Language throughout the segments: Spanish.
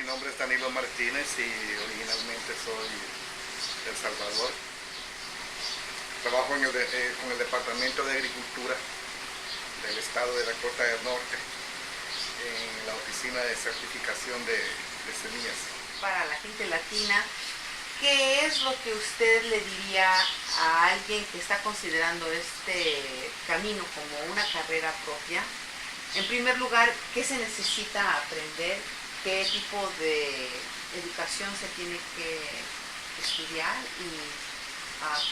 nombre es Danilo Martínez y originalmente soy de El Salvador. Trabajo con el Departamento de Agricultura del Estado de Dakota del Norte en la Oficina de Certificación de Semillas. Para la gente latina, ¿qué es lo que usted le diría a alguien que está considerando este camino como una carrera propia? En primer lugar, ¿qué se necesita aprender? ¿Qué tipo de educación se tiene que estudiar? ¿Y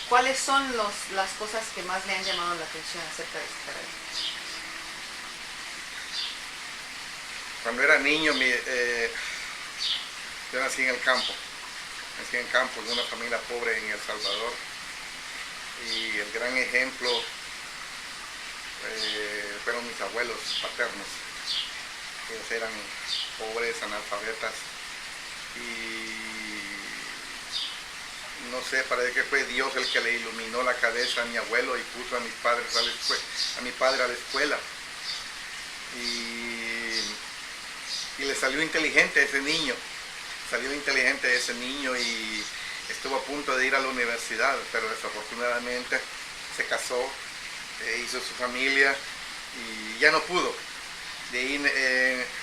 cuáles son las cosas que más le han llamado la atención acerca de esta carrera? Cuando era niño, yo nací en el campo. Nací en campo, de una familia pobre en El Salvador. Y el gran ejemplo fueron mis abuelos paternos. Ellos eran pobres, analfabetas. Y no sé, parece que fue Dios el que le iluminó la cabeza a mi abuelo y puso a mi padre a la escuela. Y le salió inteligente ese niño. Y estuvo a punto de ir a la universidad, pero desafortunadamente se casó, hizo su familia y ya no pudo. De ahí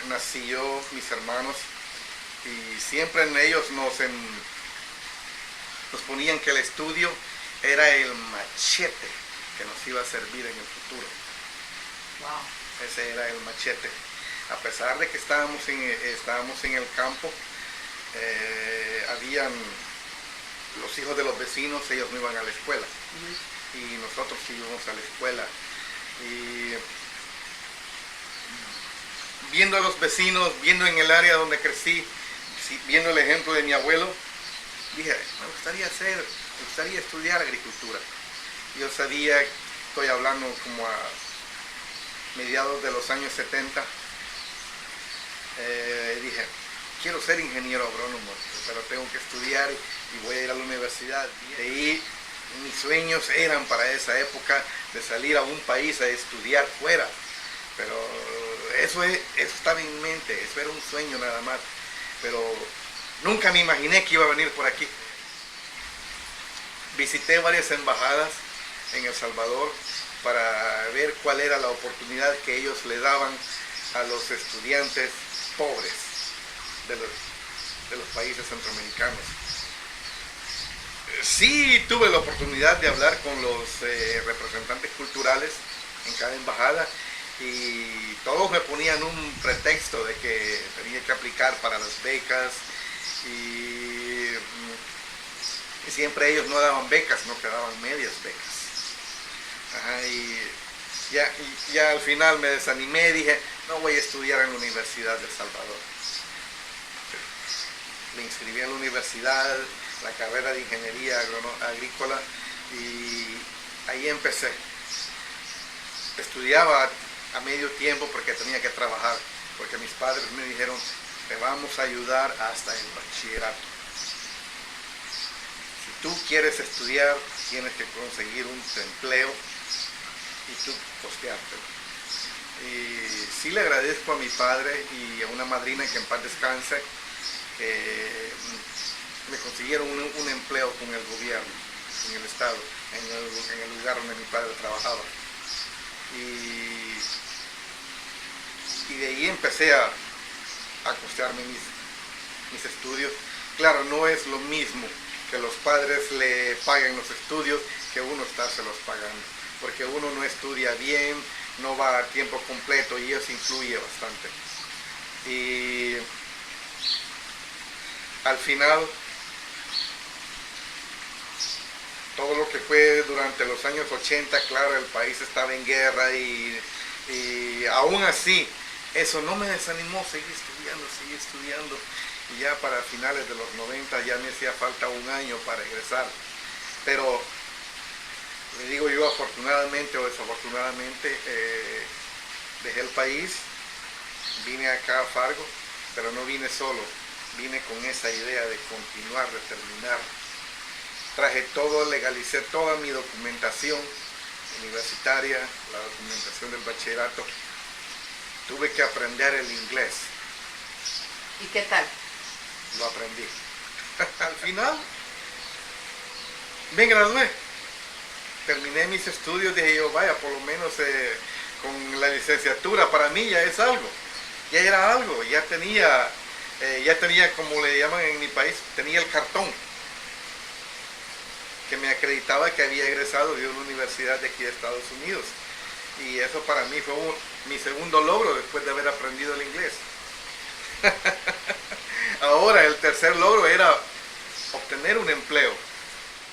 nací yo, mis hermanos, y siempre en ellos nos ponían que el estudio era el machete que nos iba a servir en el futuro. Wow. Ese era el machete. A pesar de que estábamos en el campo, habían los hijos de los vecinos, ellos no iban a la escuela. Y nosotros íbamos a la escuela. Y viendo a los vecinos, viendo en el área donde crecí, viendo el ejemplo de mi abuelo, dije, me gustaría estudiar agricultura. Yo sabía, estoy hablando como a mediados de los años 70, dije, quiero ser ingeniero agrónomo, pero tengo que estudiar y voy a ir a la universidad. De ahí mis sueños eran para esa época de salir a un país a estudiar fuera, pero eso estaba en mente, eso era un sueño nada más, pero nunca me imaginé que iba a venir por aquí. Visité varias embajadas en El Salvador para ver cuál era la oportunidad que ellos le daban a los estudiantes pobres de los países centroamericanos. Sí tuve la oportunidad de hablar con los representantes culturales en cada embajada y todos me ponían un pretexto de que tenía que aplicar para las becas y siempre ellos no daban becas, no quedaban medias becas. Ajá, y ya al final me desanimé, dije, no voy a estudiar en la Universidad de El Salvador. Me inscribí en la universidad, la carrera de ingeniería agrícola, y ahí empecé. Estudiaba a medio tiempo porque tenía que trabajar, porque mis padres me dijeron, te vamos a ayudar hasta el bachillerato. Si tú quieres estudiar, tienes que conseguir un empleo y tú costeártelo. Y sí le agradezco a mi padre y a una madrina que en paz descanse, me consiguieron un empleo con el gobierno, en el estado, en el lugar donde mi padre trabajaba. Y de ahí empecé a costearme mis estudios. Claro, no es lo mismo que los padres le paguen los estudios que uno estárselos pagando, porque uno no estudia bien, no va a tiempo completo y eso influye bastante. Y al final, todo lo que fue durante los años 80, claro, el país estaba en guerra y aún así, eso no me desanimó, seguí estudiando. Y ya para finales de los 90 ya me hacía falta un año para egresar. Pero, le digo yo, afortunadamente o desafortunadamente, dejé el país, vine acá a Fargo, pero no vine solo, vine con esa idea de continuar, de terminar. Traje todo, legalicé toda mi documentación universitaria, la documentación del bachillerato. Tuve que aprender el inglés. ¿Y qué tal? lo aprendí. Al final, me gradué. Terminé mis estudios, dije yo, vaya, por lo menos con la licenciatura para mí ya es algo. Ya era algo, ya tenía, como le llaman en mi país, tenía el cartón que me acreditaba que había egresado de una universidad de aquí de Estados Unidos. Y eso para mí fue mi segundo logro después de haber aprendido el inglés. Ahora el tercer logro era obtener un empleo.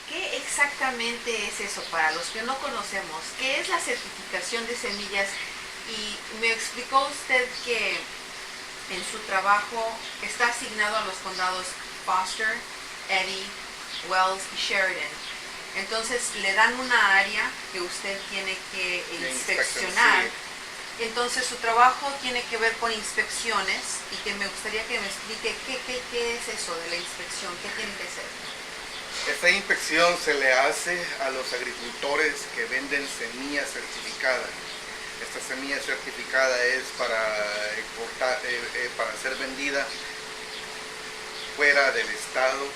¿Qué exactamente es eso para los que no conocemos? ¿Qué es la certificación de semillas? Y me explicó usted que en su trabajo está asignado a los condados Foster, Eddy, Wells y Sheridan. Entonces le dan una área que usted tiene que inspeccionar. Sí. Entonces su trabajo tiene que ver con inspecciones y que me gustaría que me explique qué es eso de la inspección, qué tiene que ser. Esta inspección se le hace a los agricultores que venden semilla certificada. Esta semilla certificada es para ser vendida fuera del estado,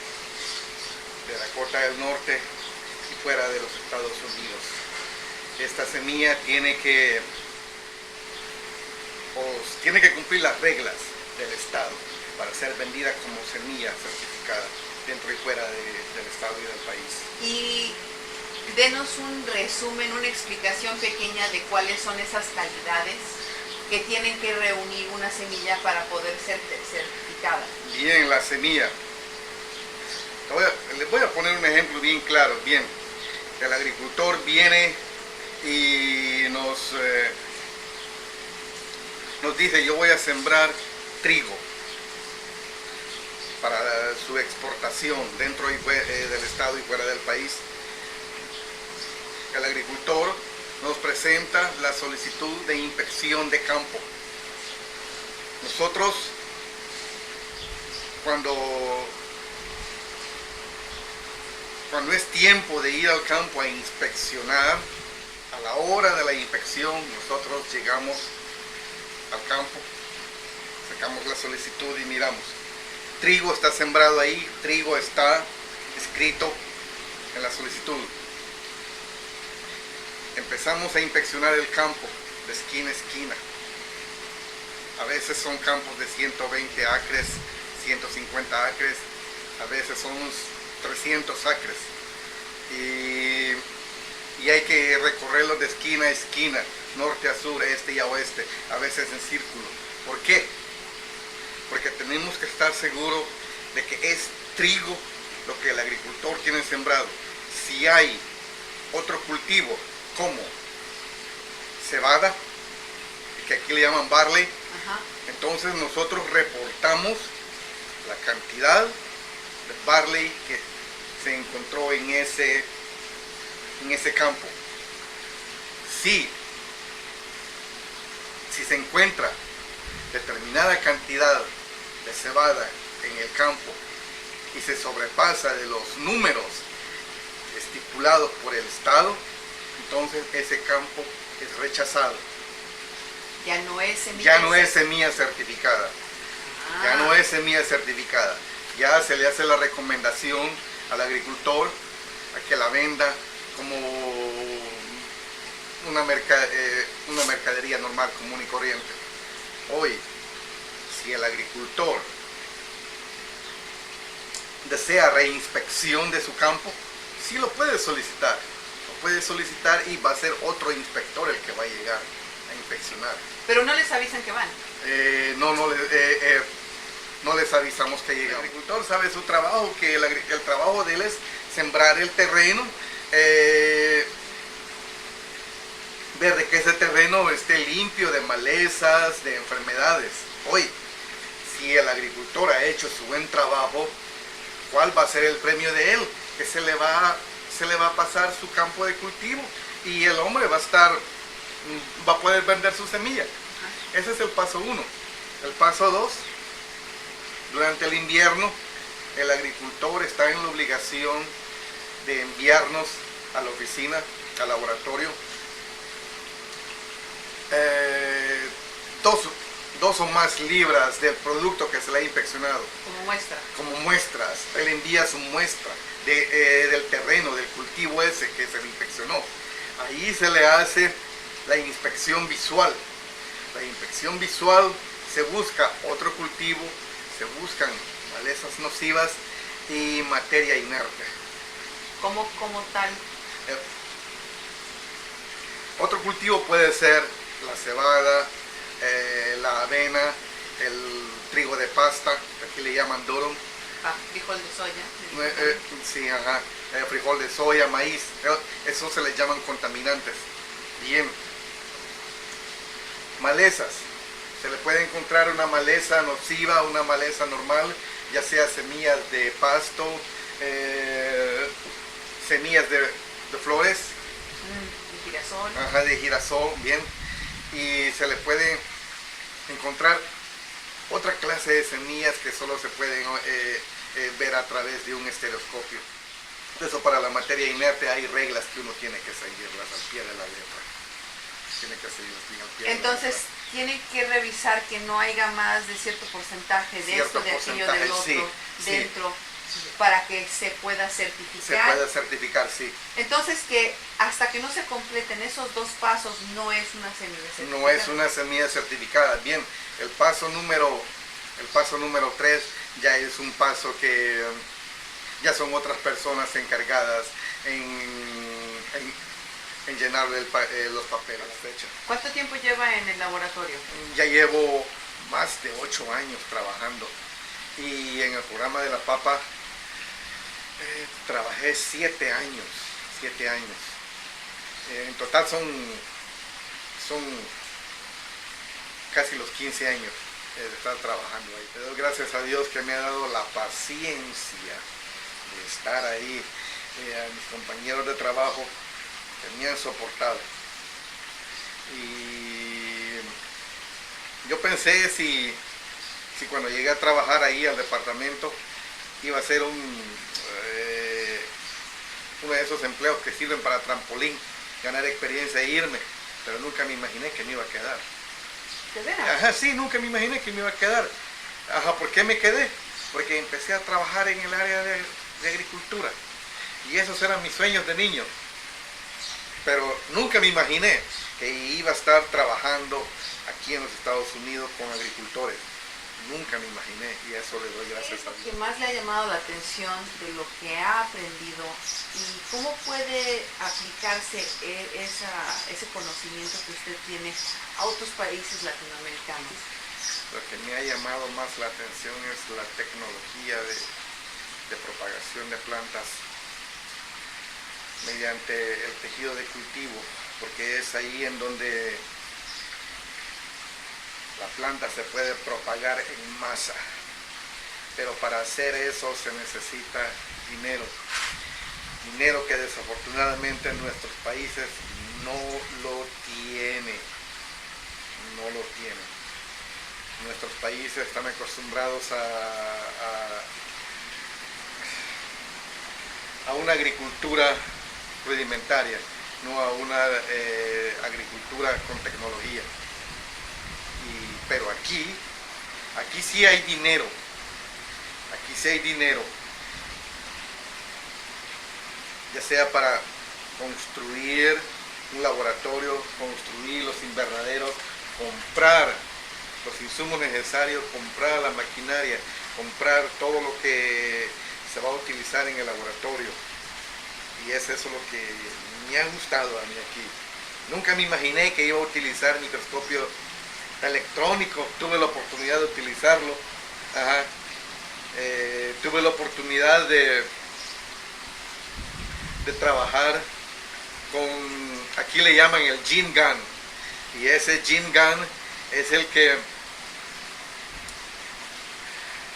de Dakota del Norte y fuera de los Estados Unidos. Esta semilla tiene que cumplir las reglas del estado para ser vendida como semilla certificada dentro y fuera del estado y del país. Y denos un resumen, una explicación pequeña de cuáles son esas calidades que tienen que reunir una semilla para poder ser certificada. Bien, la semilla. Les voy a poner un ejemplo bien claro. Bien, el agricultor viene y nos dice, yo voy a sembrar trigo para su exportación dentro y fuera del estado y fuera del país. El agricultor nos presenta la solicitud de inspección de campo. Nosotros, cuando es tiempo de ir al campo a inspeccionar, a la hora de la inspección, nosotros llegamos al campo, sacamos la solicitud y miramos. Trigo está sembrado ahí, trigo está escrito en la solicitud. Empezamos a inspeccionar el campo de esquina a esquina. A veces son campos de 120 acres, 150 acres, a veces son unos 300 acres. Y hay que recorrerlos de esquina a esquina, norte a sur, este y a oeste, a veces en círculo. ¿Por qué? Porque tenemos que estar seguros de que es trigo lo que el agricultor tiene sembrado. Si hay otro cultivo como cebada, que aquí le llaman barley, entonces nosotros reportamos la cantidad de barley que se encontró en ese campo. Si se encuentra determinada cantidad de cebada en el campo y se sobrepasa de los números estipulados por el estado, entonces ese campo es rechazado. Ya no es semilla. Ya no es semilla certificada. Ya no es semilla certificada. Ya se le hace la recomendación al agricultor a que la venda como una mercadería normal, común y corriente. Hoy, si el agricultor desea reinspección de su campo, sí lo puede solicitar. Lo puede solicitar y va a ser otro inspector el que va a llegar a inspeccionar. Pero no les avisan que van. No les avisamos que llega. El agricultor sabe su trabajo, que el trabajo de él es sembrar el terreno, ver de que ese terreno esté limpio de malezas, de enfermedades. Hoy, si el agricultor ha hecho su buen trabajo, ¿cuál va a ser el premio de él? Que se le va a pasar su campo de cultivo y el hombre va a poder vender su semilla. Ese es el paso 1. El paso 2, durante el invierno, el agricultor está en la obligación de enviarnos a la oficina, al 2 o más libras del producto que se le ha inspeccionado. Como muestra. Como muestras. Él envía su muestra del terreno, del cultivo ese que se le inspeccionó. Ahí se le hace la inspección visual. La inspección visual se busca otro cultivo, se buscan malezas nocivas y materia inerte. Como tal. Otro cultivo puede ser la cebada, la avena, el trigo de pasta, aquí le llaman durum. Frijol de soya. Sí, ajá, frijol de soya, maíz, eso se les llaman contaminantes. Bien. Malezas. Se le puede encontrar una maleza nociva, una maleza normal, ya sea semillas de pasto, semillas de flores. De girasol. Ajá, de girasol, bien. Y se le puede encontrar otra clase de semillas que solo se pueden ver a través de un estereoscopio. Eso, para la materia inerte hay reglas que uno tiene que seguirlas al pie de la letra. Tiene que seguirlas al pie de Entonces, la letra. tiene que revisar que no haya más de cierto porcentaje de Cierto esto, de aquello, porcentaje, del otro, sí, dentro, para que se pueda Se certificar. puede certificar, sí. Entonces, que hasta que no se completen esos 2 pasos, no es una semilla certificada. No es una semilla certificada. Bien, el paso número 3 ya es un paso que ya son otras personas encargadas en llenar los papeles. ¿Cuánto tiempo lleva en el laboratorio? Ya llevo más de 8 años trabajando, y en el programa de la papa trabajé 7 años. En total son casi los 15 años de estar trabajando ahí. Le doy gracias a Dios que me ha dado la paciencia de estar ahí. A mis compañeros de trabajo que me han soportado. Y yo pensé si cuando llegué a trabajar ahí al departamento iba a ser uno de esos empleos que sirven para trampolín, ganar experiencia e irme, pero nunca me imaginé que me iba a quedar. ¿De veras? Ajá, sí, nunca me imaginé que me iba a quedar. Ajá, ¿por qué me quedé? Porque empecé a trabajar en el área de agricultura, y esos eran mis sueños de niño. Pero nunca me imaginé que iba a estar trabajando aquí en los Estados Unidos con agricultores. Nunca me imaginé, y eso le doy gracias a ¿Qué Dios. más le ha llamado la atención de lo que ha aprendido y cómo puede aplicarse ese conocimiento que usted tiene a otros países latinoamericanos? Lo que me ha llamado más la atención es la tecnología de propagación de plantas mediante el tejido de cultivo, porque es ahí en donde la planta se puede propagar en masa. Pero para hacer eso se necesita dinero. Dinero que desafortunadamente en nuestros países no lo tiene. Nuestros países están acostumbrados a una agricultura rudimentaria, no a una agricultura con tecnología. Pero aquí sí hay dinero. Aquí sí hay dinero. Ya sea para construir un laboratorio, construir los invernaderos, comprar los insumos necesarios, comprar la maquinaria, comprar todo lo que se va a utilizar en el laboratorio. Y es eso lo que me ha gustado a mí aquí. Nunca me imaginé que iba a utilizar microscopio electrónico. Tuve la oportunidad de utilizarlo. Ajá. Tuve la oportunidad de trabajar con, aquí le llaman el gene gun, y ese gene gun es el que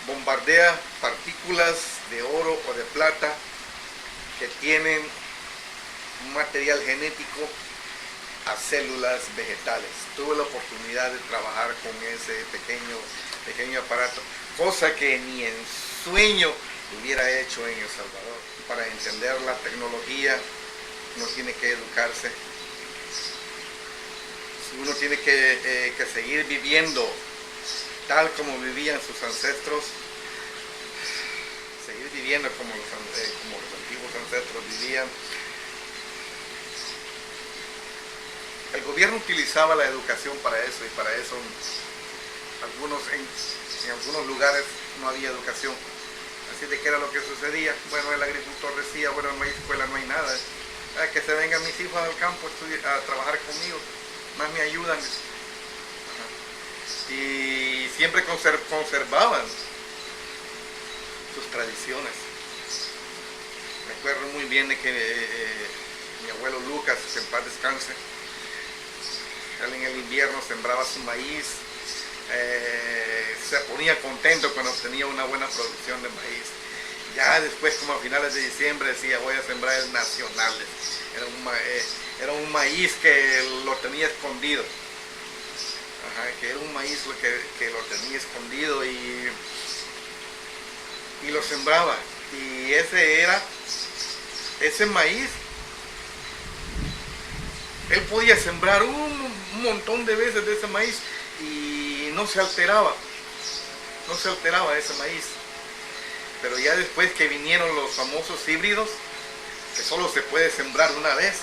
bombardea partículas de oro o de plata que tienen un material genético a células vegetales. Tuve la oportunidad de trabajar con ese pequeño aparato, cosa que ni en sueño hubiera hecho en El Salvador. Para entender la tecnología uno tiene que educarse, uno tiene que seguir viviendo tal como vivían sus ancestros, seguir viviendo como los antiguos ancestros vivían. El gobierno utilizaba la educación para eso, y para eso en algunos lugares no había educación. Así de que era lo que sucedía. Bueno, el agricultor decía, bueno, no hay escuela, no hay nada. Que se vengan mis hijos al campo a trabajar conmigo, más me ayudan. Y siempre conservaban sus tradiciones. Me acuerdo muy bien de que mi abuelo Lucas, que en paz descanse, él en el invierno sembraba su maíz, se ponía contento cuando obtenía una buena producción de maíz. Ya después, como a finales de diciembre, decía, voy a sembrar el nacionales. Era un maíz que lo tenía escondido. Que era un maíz que lo tenía escondido y lo sembraba. Y ese maíz, él podía sembrar un montón de veces de ese maíz y no se alteraba ese maíz. Pero ya después que vinieron los famosos híbridos, que solo se puede sembrar una vez,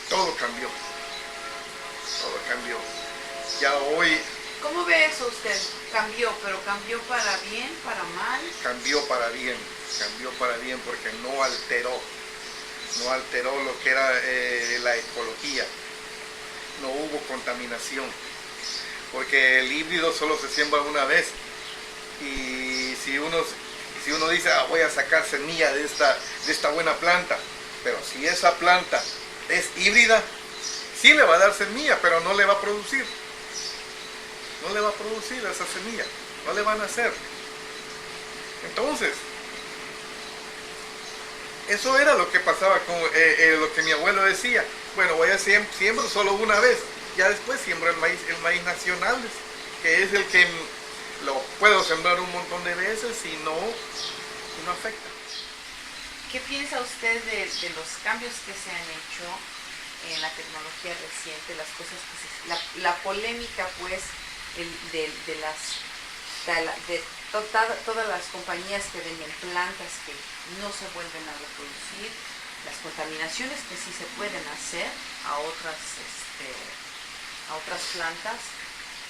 todo cambió. Ya hoy... ¿Cómo ve eso usted? Cambió, pero cambió para bien, para mal. Cambió para bien porque no alteró lo que era la ecología. No hubo contaminación, porque el híbrido solo se siembra una vez. Y si uno dice, voy a sacar semilla de esta buena planta, pero si esa planta es híbrida, sí le va a dar semilla, pero no le va a producir esa semilla, no le van a hacer. Entonces, eso era lo que pasaba con lo que mi abuelo decía. Bueno, voy a siembro solo una vez, ya después siembro el maíz nacional, que es el que lo puedo sembrar un montón de veces y no afecta. ¿Qué piensa usted de los cambios que se han hecho en la tecnología reciente, las cosas que la polémica, pues, todas las compañías que venden plantas que no se vuelven a reproducir, las contaminaciones que sí se pueden hacer a otras plantas,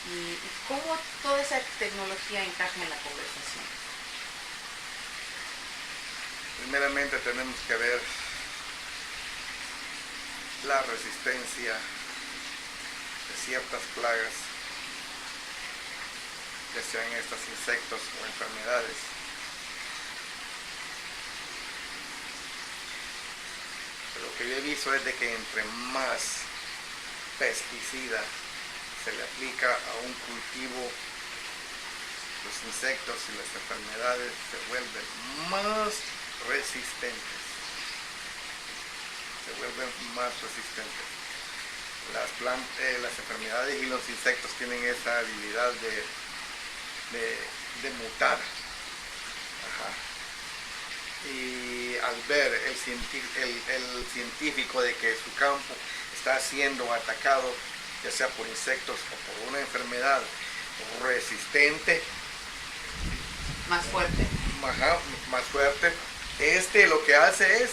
y cómo toda esa tecnología encaja en la conversación? Primeramente tenemos que ver la resistencia de ciertas plagas, ya sean estos insectos o enfermedades. Lo que yo he visto es de que entre más pesticida se le aplica a un cultivo, los insectos y las enfermedades se vuelven más resistentes. Las enfermedades y los insectos tienen esa habilidad de mutar. Y al ver el científico de que su campo está siendo atacado, ya sea por insectos o por una enfermedad resistente, más fuerte, lo que hace es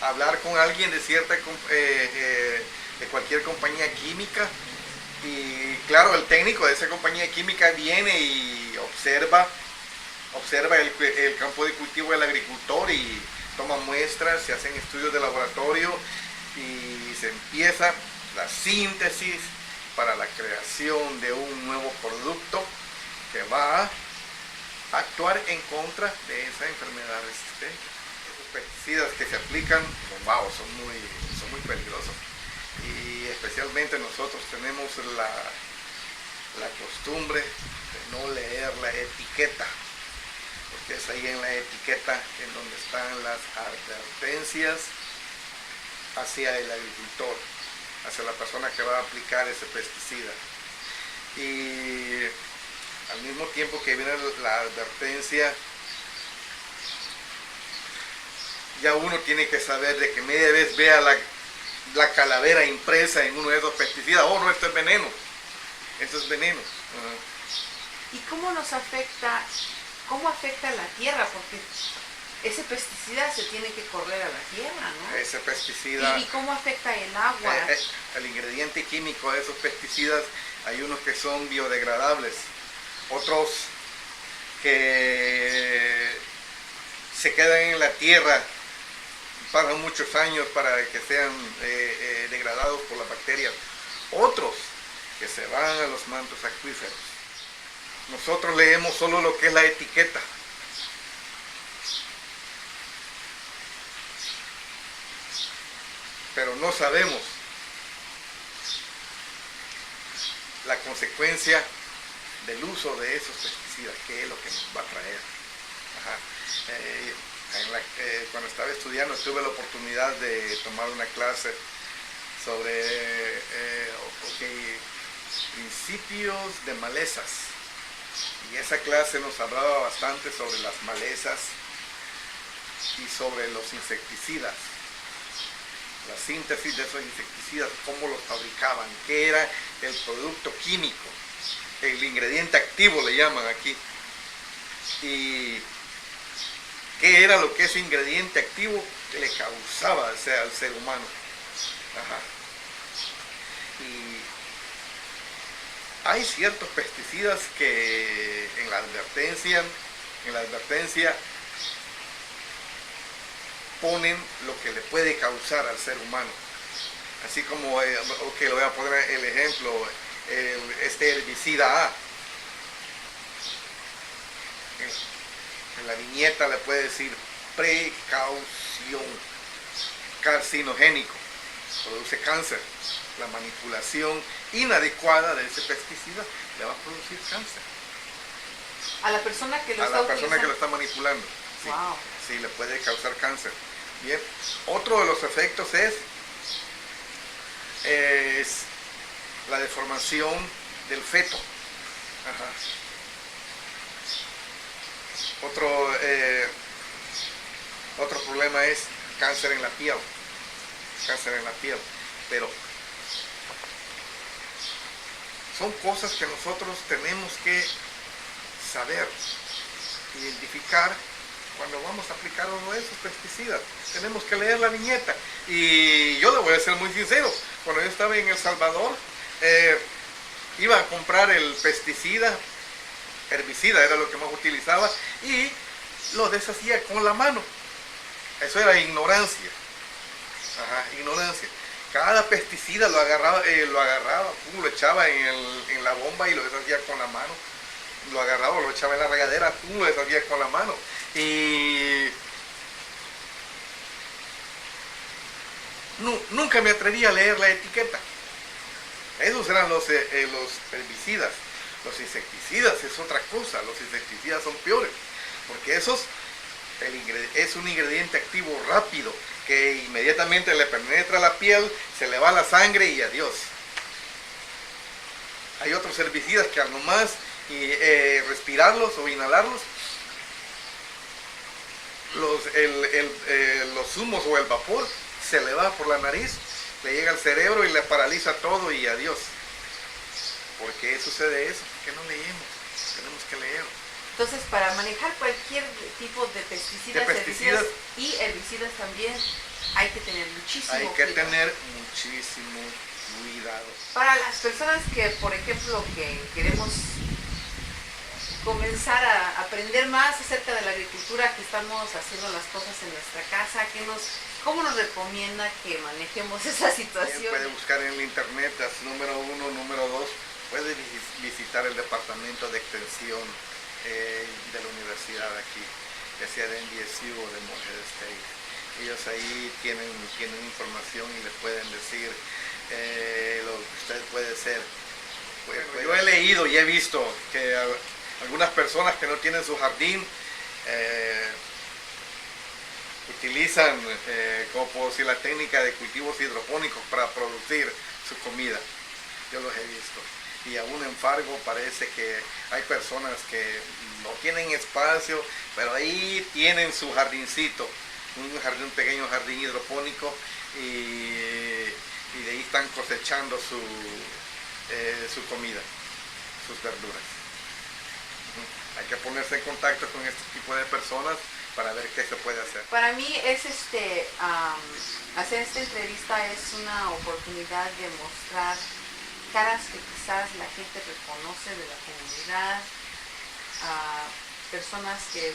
hablar con alguien de cualquier compañía química, y claro, el técnico de esa compañía química viene y observa el campo de cultivo del agricultor y toma muestras, se hacen estudios de laboratorio y se empieza la síntesis para la creación de un nuevo producto que va a actuar en contra de esa enfermedad resistente. Esos pesticidas que se aplican, son muy peligrosos, y especialmente nosotros tenemos la costumbre de no leer la etiqueta, porque es ahí en la etiqueta en donde están las advertencias hacia el agricultor, hacia la persona que va a aplicar ese pesticida. Y al mismo tiempo que viene la advertencia, ya uno tiene que saber de que media vez vea la calavera impresa en uno de esos pesticidas. Oh, no, esto es veneno. Esto es veneno. ¿Y cómo nos afecta, cómo afecta a la tierra? Porque ese pesticida se tiene que correr a la tierra, ¿no? Ese pesticida... ¿Y cómo afecta el agua? El ingrediente químico de esos pesticidas, hay unos que son biodegradables, otros que se quedan en la tierra, pasan muchos años para que sean degradados por las bacterias, otros que se van a los mantos acuíferos. Nosotros leemos solo lo que es la etiqueta. Pero no sabemos la consecuencia del uso de esos pesticidas, qué es lo que nos va a traer. Cuando estaba estudiando tuve la oportunidad de tomar una clase sobre principios de malezas, y esa clase nos hablaba bastante sobre las malezas y sobre los insecticidas, la síntesis de esos insecticidas, cómo los fabricaban, qué era el producto químico, el ingrediente activo le llaman aquí, y qué era lo que ese ingrediente activo le causaba al ser humano. Y hay ciertos pesticidas que en la advertencia ponen lo que le puede causar al ser humano. Así como, le voy a poner el ejemplo, este herbicida A. En la viñeta le puede decir precaución, carcinogénico, produce cáncer. La manipulación inadecuada de ese pesticida le va a producir cáncer. A la persona que lo está manipulando. Sí, wow. Sí, le puede causar cáncer. Bien, otro de los efectos es la deformación del feto. Otro problema es cáncer en la piel. Pero son cosas que nosotros tenemos que saber, identificar cuando vamos a aplicar uno de esos pesticidas. Tenemos que leer la viñeta. Y yo le voy a ser muy sincero, cuando yo estaba en El Salvador, iba a comprar el pesticida, herbicida era lo que más utilizaba, y lo deshacía con la mano. Eso era ignorancia. Ignorancia. Cada pesticida lo agarraba, lo echaba en la bomba y lo deshacía con la mano. Lo agarraba, lo echaba en la regadera, lo deshacía con la mano. Y nunca me atreví a leer la etiqueta. Esos eran los herbicidas. Los insecticidas es otra cosa. Los insecticidas son peores, porque es un ingrediente activo rápido que inmediatamente le penetra la piel, se le va la sangre y adiós. Hay otros herbicidas que al nomás respirarlos o inhalarlos, los humos o el vapor se le va por la nariz, le llega al cerebro y le paraliza todo y adiós. ¿Por qué sucede eso? Porque no leemos, tenemos que leer. Entonces, para manejar cualquier tipo de pesticidas, herbicidas y herbicidas también, hay que tener muchísimo cuidado. Para las personas que, por ejemplo, que queremos comenzar a aprender más acerca de la agricultura, que estamos haciendo las cosas en nuestra casa, ¿cómo nos recomienda que manejemos esa situación? Puede buscar en el internet, número 1, número 2, puede visitar el departamento de extensión de la universidad aquí, ya sea de NDSU o de Morehead State. Ellos ahí tienen información y les pueden decir lo que usted puede hacer. Yo he leído y he visto que algunas personas que no tienen su jardín utilizan, como puedo decir, la técnica de cultivos hidropónicos para producir su comida. Yo los he visto. Y aún en Fargo parece que hay personas que no tienen espacio, pero ahí tienen su jardincito, un pequeño jardín hidropónico, y de ahí están cosechando su comida, sus verduras. Hay que ponerse en contacto con este tipo de personas para ver qué se puede hacer. Para mí es hacer esta entrevista es una oportunidad de mostrar caras que quizás la gente reconoce de la comunidad, personas que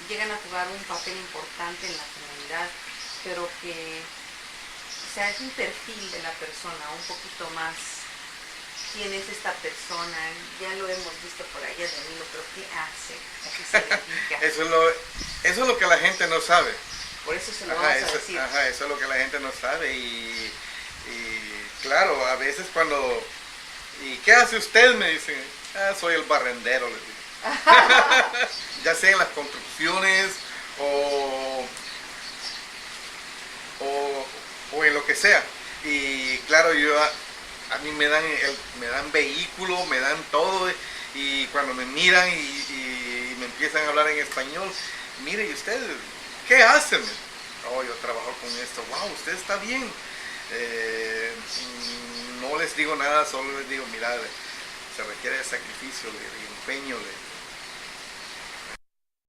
llegan a jugar un papel importante en la comunidad, pero que es un perfil de la persona, un poquito más quién es esta persona, ya lo hemos visto por allá de Danilo, pero ¿qué hace? ¿A qué se dedica? Eso es lo que la gente no sabe. Por eso se lo vamos a decir. Eso es lo que la gente no sabe y claro, a veces cuando ¿y qué hace usted? Me dicen, soy el barrendero, les digo. Ya sea en las construcciones o en lo que sea. Y claro, a mí me dan vehículo, me dan todo, y cuando me miran y me empiezan a hablar en español, mire, ¿y usted qué hace? Oh, yo trabajo con esto. Wow, usted está bien. No les digo nada, solo les digo, mira, se requiere de sacrificio, de empeño,